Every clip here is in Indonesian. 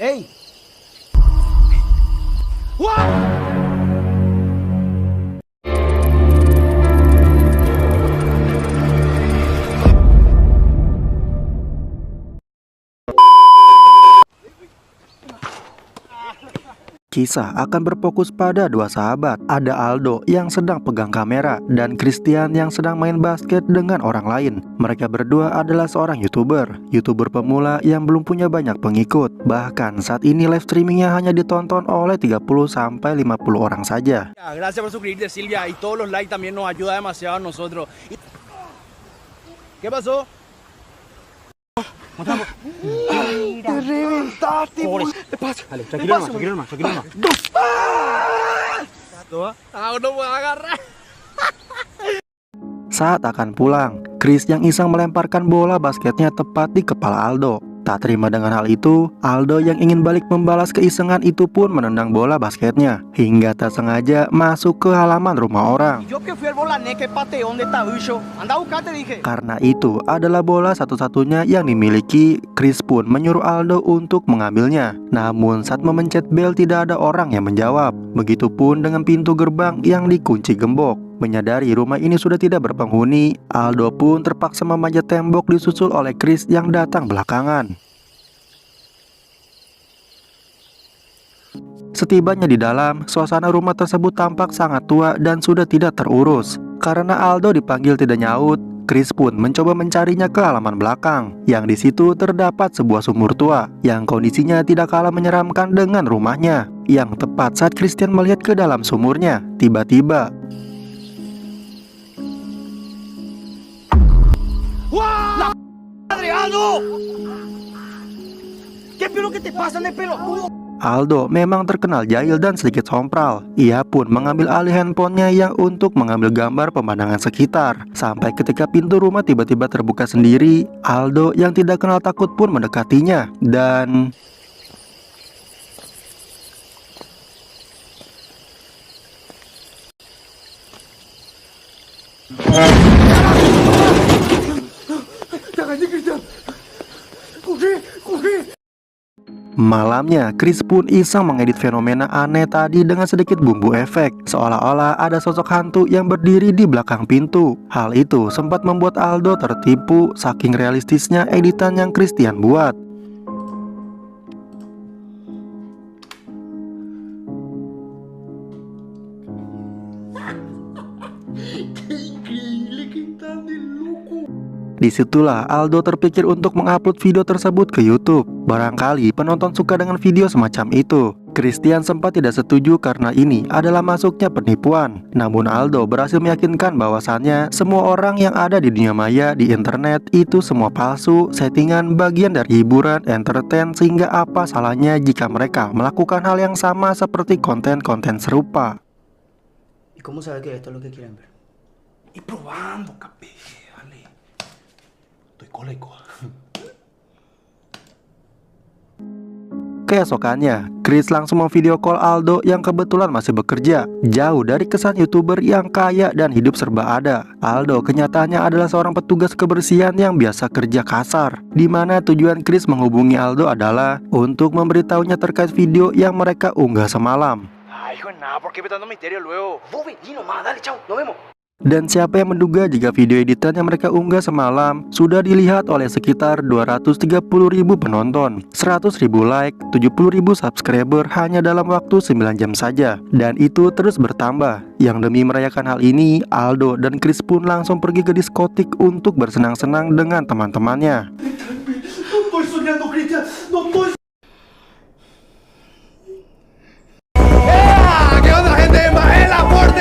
¡Ey! ¡What! Kisah akan berfokus pada dua sahabat. Ada Aldo yang sedang pegang kamera dan Christian yang sedang main basket dengan orang lain. Mereka berdua adalah seorang YouTuber pemula yang belum punya banyak pengikut. Bahkan saat ini live streamingnya hanya ditonton oleh 30-50 orang saja. Gracias por suscribirte, Silvia, y todos los likes también nos ayuda demasiado a nosotros. ¿Qué pasó? Te reventaste, Pobre. ¿qué pasa? Dale, ¿Qué tranquilo pasa, nomás, tranquilo nomás, tranquilo nomás. No puedo agarrar. Saat akan pulang, Chris yang iseng melemparkan bola basketnya tepat di kepala Aldo. Tak terima dengan hal itu, Aldo yang ingin balik membalas keisengan itu pun menendang bola basketnya hingga tak sengaja masuk ke halaman rumah orang. Yo que fui al bolané, que pateo, ¿dónde está Ucho? Anda a buscarte, dije. Karena itu adalah bola satu-satunya yang dimiliki, Chris pun menyuruh Aldo untuk mengambilnya. Namun saat memencet bel tidak ada orang yang menjawab. Begitupun dengan pintu gerbang yang dikunci gembok. Menyadari rumah ini sudah tidak berpenghuni, Aldo pun terpaksa memanjat tembok disusul oleh Chris yang datang belakangan. Setibanya di dalam, suasana rumah tersebut tampak sangat tua dan sudah tidak terurus. Karena Aldo dipanggil tidak nyaut, Chris pun mencoba mencarinya ke halaman belakang. Yang di situ terdapat sebuah sumur tua yang kondisinya tidak kalah menyeramkan dengan rumahnya. Yang tepat saat Christian melihat ke dalam sumurnya, tiba-tiba ¡La madre, Aldo! ¿Qué pelo que te pasa en el pelo? Aldo memang terkenal jahil dan sedikit sompral. Ia pun mengambil alih handphonenya yang untuk mengambil gambar pemandangan sekitar. Sampai ketika pintu rumah tiba-tiba terbuka sendiri, Aldo yang tidak kenal takut pun mendekatinya. Dan malamnya, Chris pun iseng mengedit fenomena aneh tadi dengan sedikit bumbu efek, seolah-olah ada sosok hantu yang berdiri di belakang pintu. Hal itu sempat membuat Aldo tertipu saking realistisnya editan yang Christian buat. Disitulah Aldo terpikir untuk mengupload video tersebut ke YouTube. Barangkali penonton suka dengan video semacam itu. Christian sempat tidak setuju karena ini adalah masuknya penipuan. Namun Aldo berhasil meyakinkan bahwasannya semua orang yang ada di dunia maya di internet itu semua palsu, settingan, bagian dari hiburan, entertain, sehingga apa salahnya jika mereka melakukan hal yang sama seperti konten-konten serupa. ¿Y cómo sabe que esto es lo que quieren ver? Y probando, capé. Dale. Estoy coleco. Keesokannya, Chris langsung memvideo call Aldo yang kebetulan masih bekerja jauh dari kesan YouTuber yang kaya dan hidup serba ada. Aldo kenyataannya adalah seorang petugas kebersihan yang biasa kerja kasar, di mana tujuan Chris menghubungi Aldo adalah untuk memberitahunya terkait video yang mereka unggah semalam. Ay, hijo de nada, ¿por qué inventando misterio luego? Vos vení nomás, dale, chao, nos vemos. Dan siapa yang menduga jika video editan yang mereka unggah semalam sudah dilihat oleh sekitar 230.000 penonton, 100.000 like, 70.000 subscriber hanya dalam waktu 9 jam saja. Dan itu terus bertambah. Yang demi merayakan hal ini, Aldo dan Chris pun langsung pergi ke diskotik untuk bersenang-senang dengan teman-temannya. Estoy soñando, Cristian, no estoy. ¿Qué onda, gente de Maela, fuerte?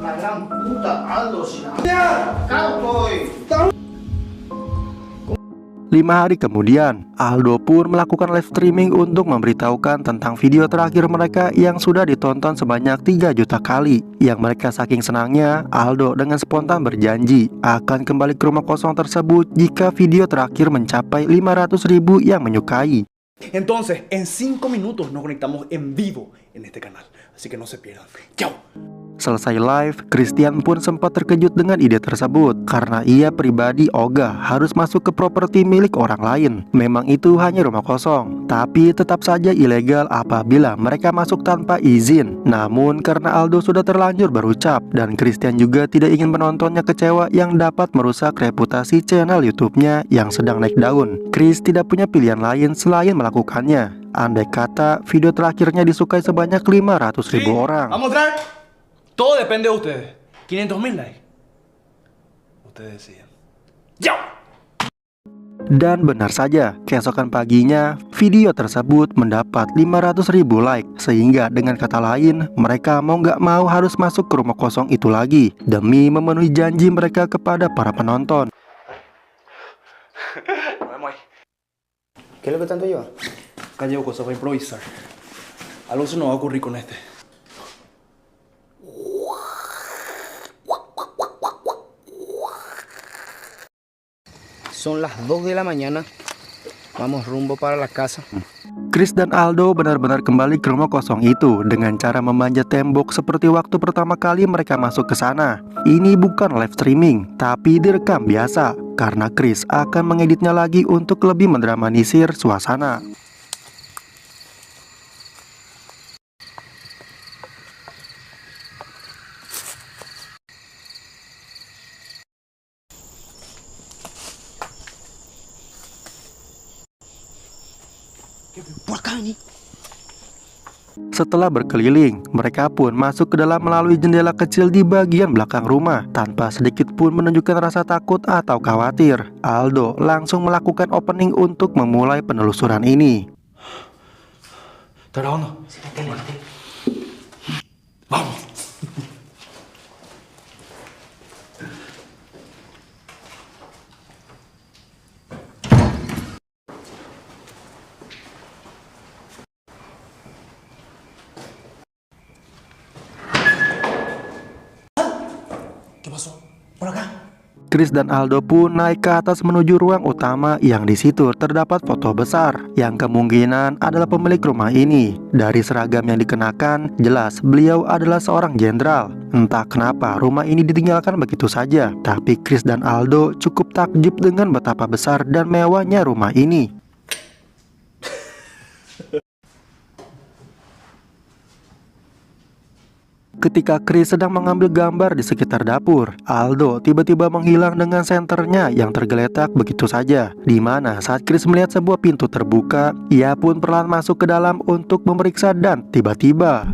La gran puta, Aldo, si la... ¡Caro estoy! 5 hari kemudian, Aldo pun melakukan live streaming untuk memberitahukan tentang video terakhir mereka yang sudah ditonton sebanyak 3 juta kali. Yang mereka saking senangnya, Aldo dengan spontan berjanji akan kembali ke rumah kosong tersebut jika video terakhir mencapai 500.000 yang menyukai. Entonces, en 5 minutos nos conectamos en vivo en este canal. Así que no se pierdan. ¡Chao! Selesai live, Christian pun sempat terkejut dengan ide tersebut karena ia pribadi ogah harus masuk ke properti milik orang lain. Memang itu hanya rumah kosong, tapi tetap saja ilegal apabila mereka masuk tanpa izin. Namun karena Aldo sudah terlanjur berucap dan Christian juga tidak ingin penontonnya kecewa yang dapat merusak reputasi channel YouTube-nya yang sedang naik daun, Chris tidak punya pilihan lain selain melakukannya. Andai kata video terakhirnya disukai sebanyak 500.000 orang. Vamos a traer. Todo depende de ustedes. 500.000 likes. Ustedes deciden. ¡Chao! Dan benar saja, keesokan paginya video tersebut mendapat 500.000 like. Sehingga dengan kata lain, mereka mau nggak mau harus masuk ke rumah kosong itu lagi demi memenuhi janji mereka kepada para penonton. ¿Qué es lo que tanto lleva? Acá llevo cosas para improvisar. Algo se nos va a ocurrir con este. Son las 2 de la mañana. Vamos rumbo para la casa. Chris dan Aldo benar-benar kembali ke rumah kosong itu dengan cara memanjat tembok seperti waktu pertama kali mereka masuk ke sana. Ini bukan live streaming, tapi direkam biasa karena Chris akan mengeditnya lagi untuk lebih mendramatisir suasana. Setelah berkeliling, mereka pun masuk ke dalam melalui jendela kecil di bagian belakang rumah. Tanpa sedikit pun menunjukkan rasa takut atau khawatir, Aldo langsung melakukan opening untuk memulai penelusuran ini. Vamos. Chris dan Aldo pun naik ke atas menuju ruang utama yang di situ terdapat foto besar yang kemungkinan adalah pemilik rumah ini. Dari seragam yang dikenakan, jelas beliau adalah seorang jenderal. Entah kenapa rumah ini ditinggalkan begitu saja, tapi Chris dan Aldo cukup takjub dengan betapa besar dan mewahnya rumah ini. Ketika Chris sedang mengambil gambar di sekitar dapur, Aldo tiba-tiba menghilang dengan senternya yang tergeletak begitu saja. Di mana saat Chris melihat sebuah pintu terbuka, ia pun perlahan masuk ke dalam untuk memeriksa dan tiba-tiba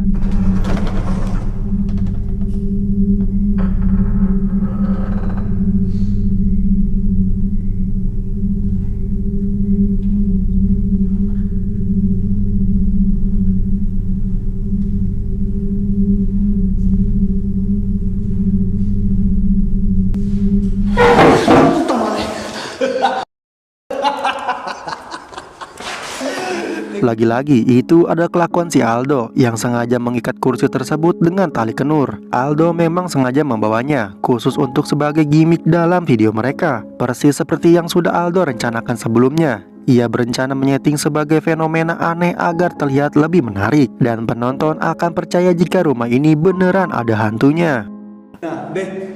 lagi-lagi itu ada kelakuan si Aldo yang sengaja mengikat kursi tersebut dengan tali kenur. Aldo memang sengaja membawanya khusus untuk sebagai gimmick dalam video mereka. Persis seperti yang sudah Aldo rencanakan sebelumnya. Ia berencana menyeting sebagai fenomena aneh agar terlihat lebih menarik dan penonton akan percaya jika rumah ini beneran ada hantunya. Nah, ve,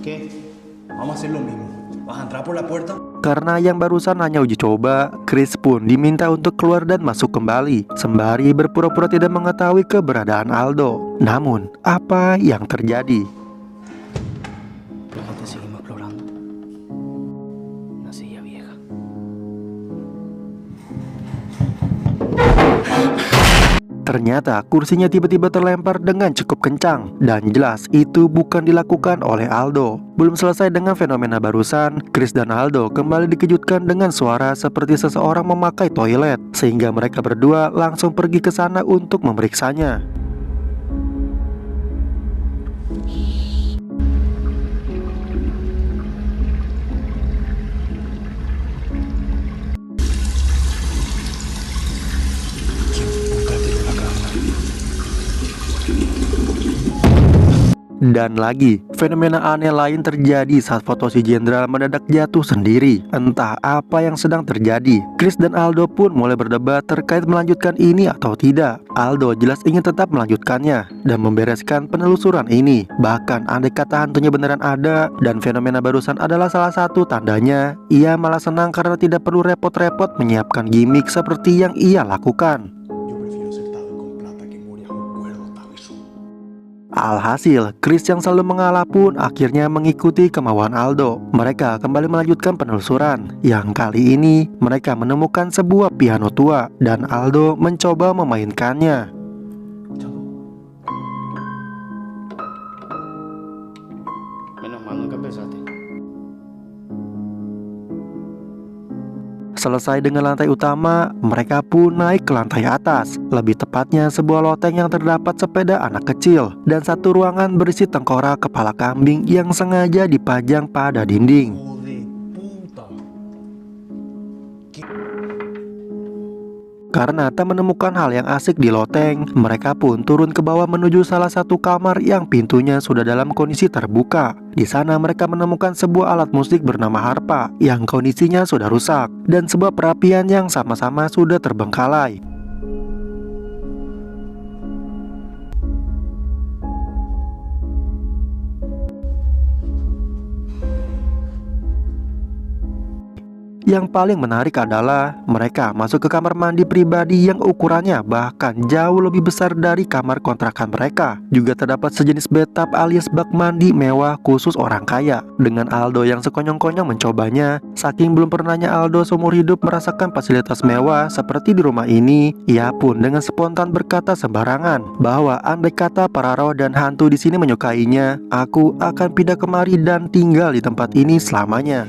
¿qué? Vamos a hacer lo mismo. Vas a entrar por la puerta. Karena yang barusan hanya uji coba, Chris pun diminta untuk keluar dan masuk kembali, sembari berpura-pura tidak mengetahui keberadaan Aldo. Namun, apa yang terjadi? Luego te seguimos explorando. Una silla vieja. Ternyata kursinya tiba-tiba terlempar dengan cukup kencang. Dan jelas itu bukan dilakukan oleh Aldo. Belum selesai dengan fenomena barusan, Chris dan Aldo kembali dikejutkan dengan suara seperti seseorang memakai toilet. Sehingga mereka berdua langsung pergi ke sana untuk memeriksanya. Dan lagi, fenomena aneh lain terjadi saat foto si jenderal mendadak jatuh sendiri. Entah apa yang sedang terjadi. Chris dan Aldo pun mulai berdebat terkait melanjutkan ini atau tidak. Aldo jelas ingin tetap melanjutkannya dan membereskan penelusuran ini. Bahkan andai kata hantunya beneran ada dan fenomena barusan adalah salah satu tandanya, ia malah senang karena tidak perlu repot-repot menyiapkan gimmick seperti yang ia lakukan. Alhasil, Chris yang selalu mengalah pun akhirnya mengikuti kemauan Aldo. Mereka kembali melanjutkan penelusuran. Yang kali ini, mereka menemukan sebuah piano tua dan Aldo mencoba memainkannya. Menos mal nunca empezaste. Selesai dengan lantai utama, mereka pun naik ke lantai atas. Lebih tepatnya sebuah loteng yang terdapat sepeda anak kecil dan satu ruangan berisi tengkorak kepala kambing yang sengaja dipajang pada dinding. Karena tak menemukan hal yang asik di loteng, mereka pun turun ke bawah menuju salah satu kamar yang pintunya sudah dalam kondisi terbuka. Di sana mereka menemukan sebuah alat musik bernama harpa yang kondisinya sudah rusak dan sebuah perapian yang sama-sama sudah terbengkalai. Yang paling menarik adalah mereka masuk ke kamar mandi pribadi yang ukurannya bahkan jauh lebih besar dari kamar kontrakan mereka. Juga terdapat sejenis bathtub alias bak mandi mewah khusus orang kaya. Dengan Aldo yang sekonyong-konyong mencobanya, saking belum pernahnya Aldo seumur hidup merasakan fasilitas mewah seperti di rumah ini, ia pun dengan spontan berkata sembarangan bahwa andai kata para roh dan hantu di sini menyukainya, aku akan pindah kemari dan tinggal di tempat ini selamanya.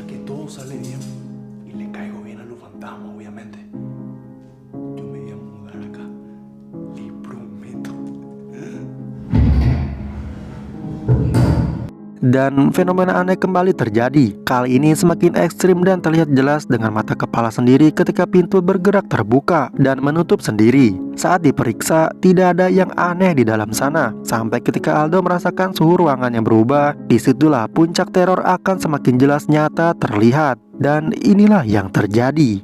Dan fenomena aneh kembali terjadi. Kali ini semakin ekstrim dan terlihat jelas dengan mata kepala sendiri ketika pintu bergerak terbuka dan menutup sendiri. Saat diperiksa, tidak ada yang aneh di dalam sana. Sampai ketika Aldo merasakan suhu ruangan yang berubah, disitulah puncak teror akan semakin jelas nyata terlihat. Dan inilah yang terjadi.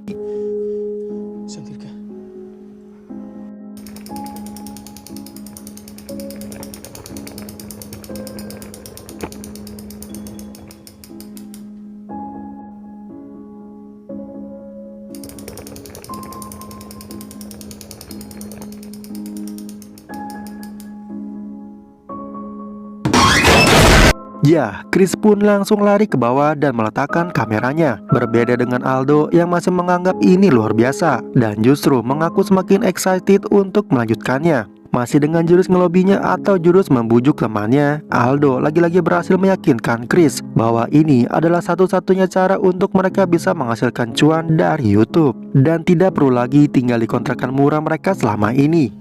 Ya, Chris pun langsung lari ke bawah dan meletakkan kameranya. Berbeda dengan Aldo yang masih menganggap ini luar biasa dan justru mengaku semakin excited untuk melanjutkannya. Masih dengan jurus ngelobinya atau jurus membujuk temannya, Aldo lagi-lagi berhasil meyakinkan Chris bahwa ini adalah satu-satunya cara untuk mereka bisa menghasilkan cuan dari YouTube dan tidak perlu lagi tinggal di kontrakan murah mereka selama ini.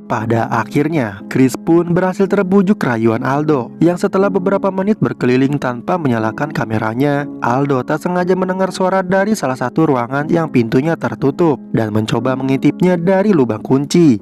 Pada akhirnya, Chris pun berhasil terbujuk rayuan Aldo, yang setelah beberapa menit berkeliling tanpa menyalakan kameranya, Aldo tak sengaja mendengar suara dari salah satu ruangan yang pintunya tertutup dan mencoba mengintipnya dari lubang kunci.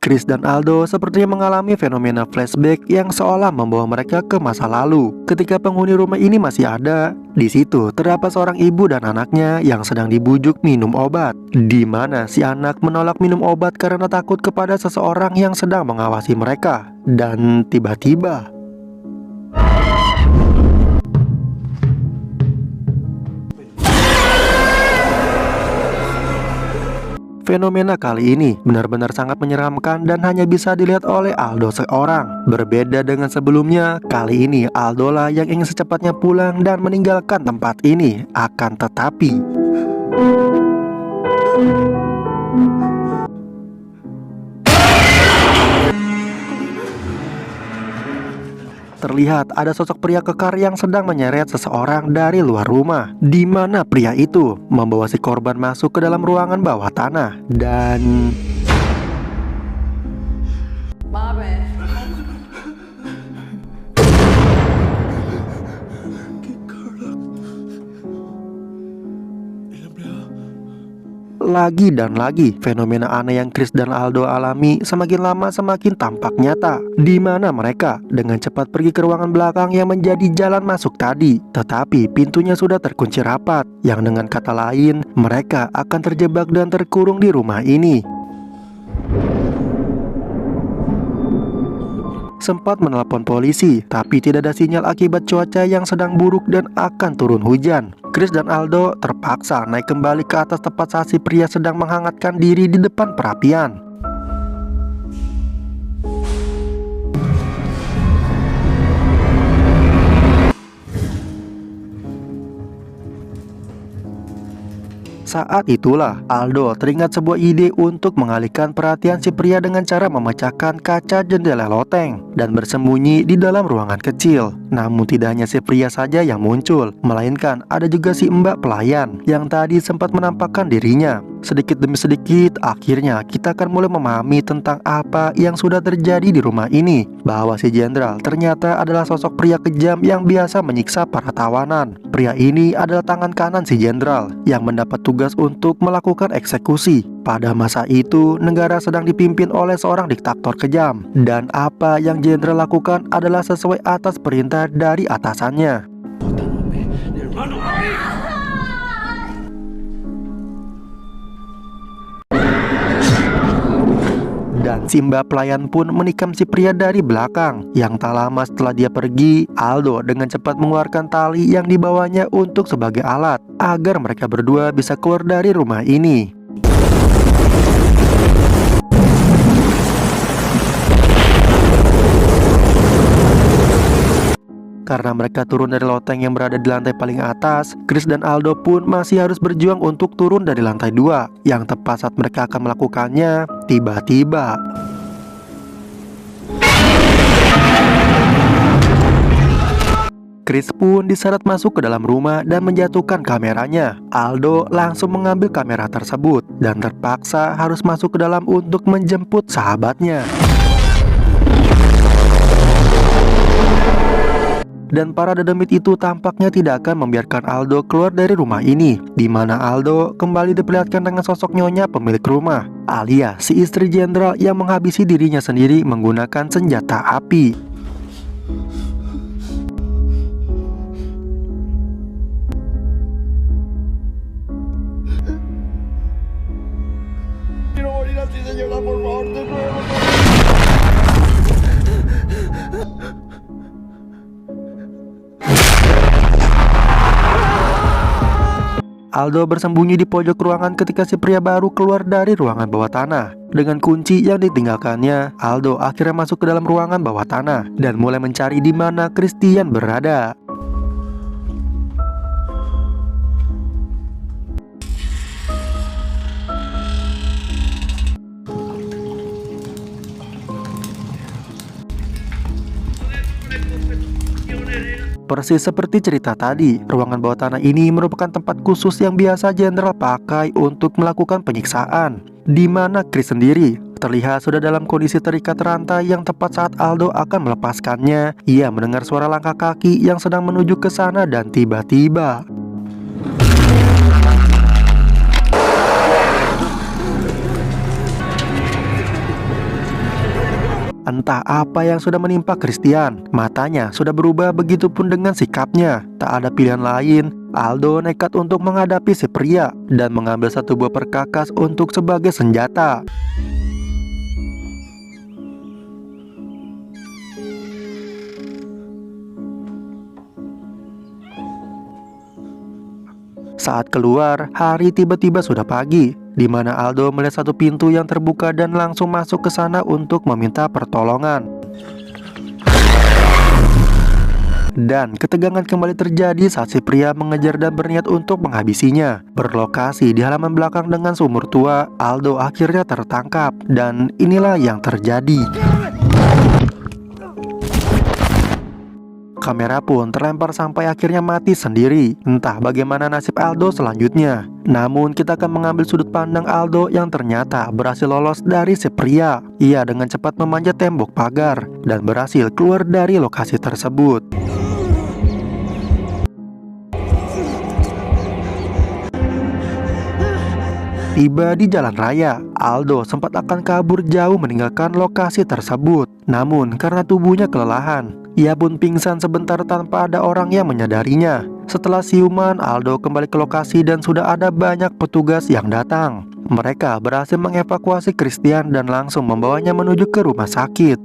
Chris dan Aldo sepertinya mengalami fenomena flashback yang seolah membawa mereka ke masa lalu. Ketika penghuni rumah ini masih ada, di situ terdapat seorang ibu dan anaknya yang sedang dibujuk minum obat. Di mana si anak menolak minum obat karena takut kepada seseorang yang sedang mengawasi mereka. Dan tiba-tiba fenomena kali ini benar-benar sangat menyeramkan dan hanya bisa dilihat oleh Aldo seorang. Berbeda dengan sebelumnya, kali ini Aldo lah yang ingin secepatnya pulang dan meninggalkan tempat ini. Akan tetapi terlihat ada sosok pria kekar yang sedang menyeret seseorang dari luar rumah, di mana pria itu membawa si korban masuk ke dalam ruangan bawah tanah dan lagi dan lagi. Fenomena aneh yang Chris dan Aldo alami semakin lama semakin tampak nyata, di mana mereka dengan cepat pergi ke ruangan belakang yang menjadi jalan masuk tadi. Tetapi pintunya sudah terkunci rapat, yang dengan kata lain mereka akan terjebak dan terkurung di rumah ini. Sempat menelpon polisi, tapi tidak ada sinyal akibat cuaca yang sedang buruk dan akan turun hujan. Chris dan Aldo terpaksa naik kembali ke atas tempat saat si pria sedang menghangatkan diri di depan perapian. Saat itulah Aldo teringat sebuah ide untuk mengalihkan perhatian si pria dengan cara memecahkan kaca jendela loteng dan bersembunyi di dalam ruangan kecil. Namun tidak hanya si pria saja yang muncul, melainkan ada juga si mbak pelayan yang tadi sempat menampakkan dirinya. Sedikit demi sedikit, akhirnya kita akan mulai memahami tentang apa yang sudah terjadi di rumah ini. Bahwa si jenderal ternyata adalah sosok pria kejam yang biasa menyiksa para tawanan. Pria ini adalah tangan kanan si jenderal yang mendapat tugas untuk melakukan eksekusi. Pada masa itu, negara sedang dipimpin oleh seorang diktator kejam. Dan apa yang jenderal lakukan adalah sesuai atas perintah dari atasannya. Dan si mbak pelayan pun menikam si pria dari belakang. Yang tak lama setelah dia pergi, Aldo dengan cepat mengeluarkan tali yang dibawanya untuk sebagai alat agar mereka berdua bisa keluar dari rumah ini. Karena mereka turun dari loteng yang berada di lantai paling atas, Chris dan Aldo pun masih harus berjuang untuk turun dari lantai 2. Yang tepat saat mereka akan melakukannya, tiba-tiba Chris pun diseret masuk ke dalam rumah dan menjatuhkan kameranya. Aldo langsung mengambil kamera tersebut dan terpaksa harus masuk ke dalam untuk menjemput sahabatnya. Dan para dedemit itu tampaknya tidak akan membiarkan Aldo keluar dari rumah ini, di mana Aldo kembali diperlihatkan dengan sosok nyonya pemilik rumah, alias si istri jenderal yang menghabisi dirinya sendiri menggunakan senjata api. Quiero morir así, señora, por favor, de nuevo. Aldo bersembunyi di pojok ruangan ketika si pria baru keluar dari ruangan bawah tanah. Dengan kunci yang ditinggalkannya, Aldo akhirnya masuk ke dalam ruangan bawah tanah dan mulai mencari di mana Christian berada. Persis seperti cerita tadi, ruangan bawah tanah ini merupakan tempat khusus yang biasa jenderal pakai untuk melakukan penyiksaan, di mana Chris sendiri terlihat sudah dalam kondisi terikat rantai yang tepat saat Aldo akan melepaskannya. Ia mendengar suara langkah kaki yang sedang menuju ke sana dan tiba-tiba entah apa yang sudah menimpa Christian. Matanya sudah berubah, begitupun dengan sikapnya. Tak ada pilihan lain, Aldo nekat untuk menghadapi si pria dan mengambil satu buah perkakas untuk sebagai senjata. Saat keluar, hari tiba-tiba sudah pagi, di mana Aldo melihat satu pintu yang terbuka dan langsung masuk ke sana untuk meminta pertolongan. Dan ketegangan kembali terjadi saat si pria mengejar dan berniat untuk menghabisinya. Berlokasi di halaman belakang dengan sumur tua, Aldo akhirnya tertangkap. Dan inilah yang terjadi. Kamera pun terlempar sampai akhirnya mati sendiri. Entah bagaimana nasib Aldo selanjutnya. Namun kita akan mengambil sudut pandang Aldo yang ternyata berhasil lolos dari si pria. Ia dengan cepat memanjat tembok pagar dan berhasil keluar dari lokasi tersebut. Tiba di jalan raya, Aldo sempat akan kabur jauh meninggalkan lokasi tersebut. Namun karena tubuhnya kelelahan, ia pun pingsan sebentar tanpa ada orang yang menyadarinya. Setelah siuman, Aldo kembali ke lokasi dan sudah ada banyak petugas yang datang. Mereka berhasil mengevakuasi Christian dan langsung membawanya menuju ke rumah sakit.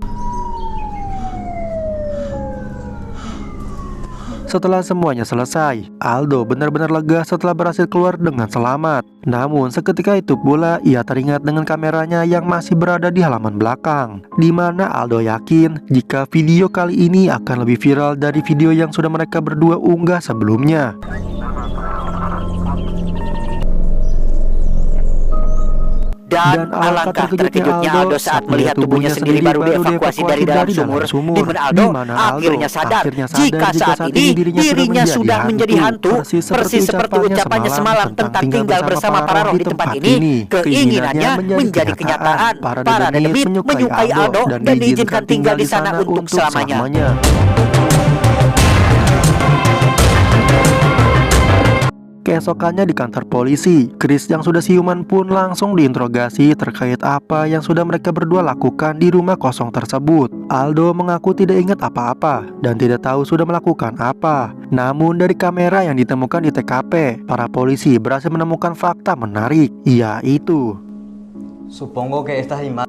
Setelah semuanya selesai, Aldo benar-benar lega setelah berhasil keluar dengan selamat. Namun seketika itu pula ia teringat dengan kameranya yang masih berada di halaman belakang, di mana Aldo yakin jika video kali ini akan lebih viral dari video yang sudah mereka berdua unggah sebelumnya. Dan alangkah terkejutnya Aldo saat melihat tubuhnya sendiri baru dievakuasi dari dalam sumur, di mana Aldo akhirnya sadar jika saat ini dirinya sudah menjadi hantu, persis seperti ucapannya semalam tentang tinggal bersama para roh di tempat ini. Keinginannya menjadi kenyataan. Para Denebit menyukai Aldo dan diizinkan tinggal di sana untuk selamanya. Keesokannya di kantor polisi, Chris yang sudah siuman pun langsung diinterogasi terkait apa yang sudah mereka berdua lakukan di rumah kosong tersebut. Aldo mengaku tidak ingat apa-apa dan tidak tahu sudah melakukan apa. Namun dari kamera yang ditemukan di TKP, para polisi berhasil menemukan fakta menarik, yaitu Supongo que estas imágenes.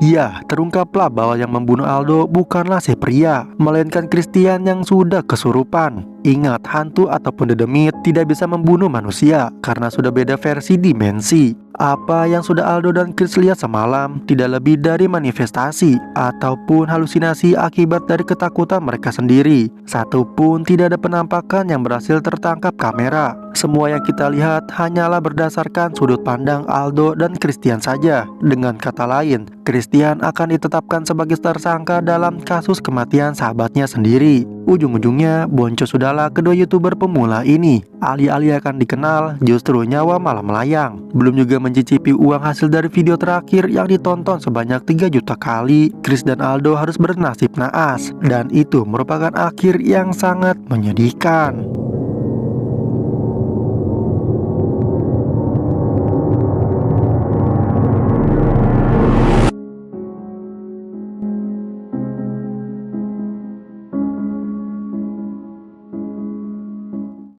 ya, terungkaplah bahwa yang membunuh Aldo bukanlah si pria, melainkan Christian yang sudah kesurupan. Ingat, hantu ataupun dedemit tidak bisa membunuh manusia karena sudah beda versi dimensi. Apa yang sudah Aldo dan Chris lihat semalam tidak lebih dari manifestasi ataupun halusinasi akibat dari ketakutan mereka sendiri. Satupun tidak ada penampakan yang berhasil tertangkap kamera. Semua yang kita lihat hanyalah berdasarkan sudut pandang Aldo dan Christian saja. Dengan kata lain, Christian akan ditetapkan sebagai tersangka dalam kasus kematian sahabatnya sendiri. Ujung-ujungnya, boncos sudahlah kedua YouTuber pemula ini. Alih-alih akan dikenal, justru nyawa malah melayang. Belum juga mencicipi uang hasil dari video terakhir yang ditonton sebanyak 3 juta kali. Chris dan Aldo harus bernasib naas, dan itu merupakan akhir yang sangat menyedihkan.